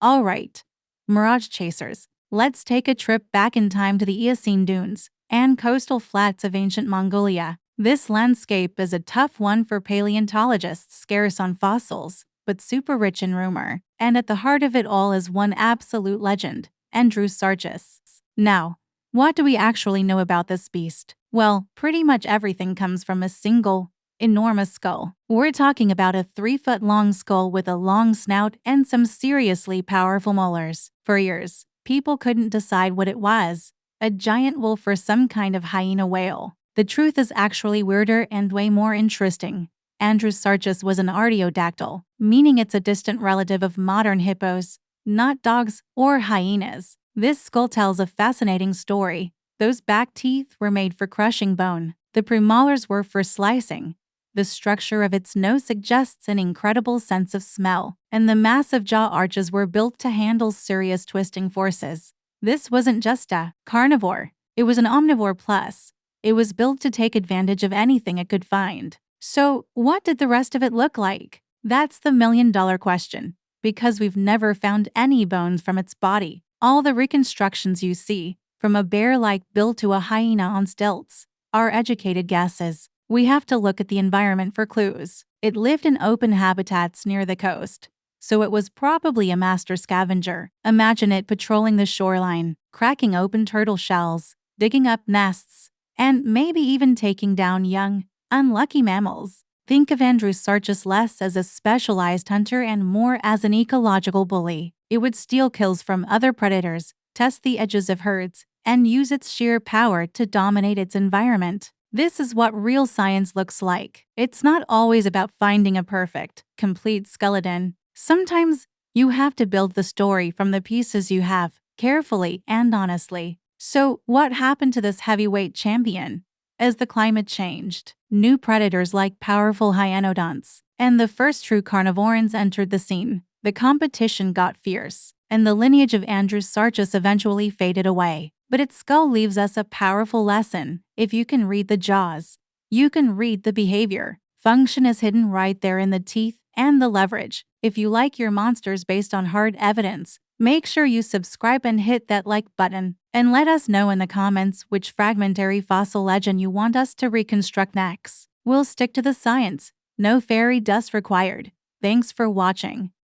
Alright, mirage chasers, let's take a trip back in time to the Eocene dunes and coastal flats of ancient Mongolia. This landscape is a tough one for paleontologists, scarce on fossils, but super rich in rumor. And at the heart of it all is one absolute legend, Andrewsarchus. Now, what do we actually know about this beast? Well, pretty much everything comes from a single, enormous skull. We're talking about a 3-foot-long skull with a long snout and some seriously powerful molars. For years, people couldn't decide what it was, a giant wolf or some kind of hyena whale. The truth is actually weirder and way more interesting. Andrewsarchus was an artiodactyl, meaning it's a distant relative of modern hippos, not dogs or hyenas. This skull tells a fascinating story. Those back teeth were made for crushing bone. The premolars were for slicing. The structure of its nose suggests an incredible sense of smell, and the massive jaw arches were built to handle serious twisting forces. This wasn't just a carnivore, it was an omnivore plus. It was built to take advantage of anything it could find. So, what did the rest of it look like? That's the million-dollar question, because we've never found any bones from its body. All the reconstructions you see, from a bear-like build to a hyena on stilts, are educated guesses. We have to look at the environment for clues. It lived in open habitats near the coast, so it was probably a master scavenger. Imagine it patrolling the shoreline, cracking open turtle shells, digging up nests, and maybe even taking down young, unlucky mammals. Think of Andrewsarchus less as a specialized hunter and more as an ecological bully. It would steal kills from other predators, test the edges of herds, and use its sheer power to dominate its environment. This is what real science looks like. It's not always about finding a perfect, complete skeleton. Sometimes you have to build the story from the pieces you have, carefully and honestly. So, what happened to this heavyweight champion? As the climate changed, new predators like powerful hyenodonts and the first true carnivores entered the scene. The competition got fierce, and the lineage of Andrewsarchus eventually faded away. But its skull leaves us a powerful lesson. If you can read the jaws, you can read the behavior. Function is hidden right there in the teeth and the leverage. If you like your monsters based on hard evidence, make sure you subscribe and hit that like button. And let us know in the comments which fragmentary fossil legend you want us to reconstruct next. We'll stick to the science. No fairy dust required. Thanks for watching.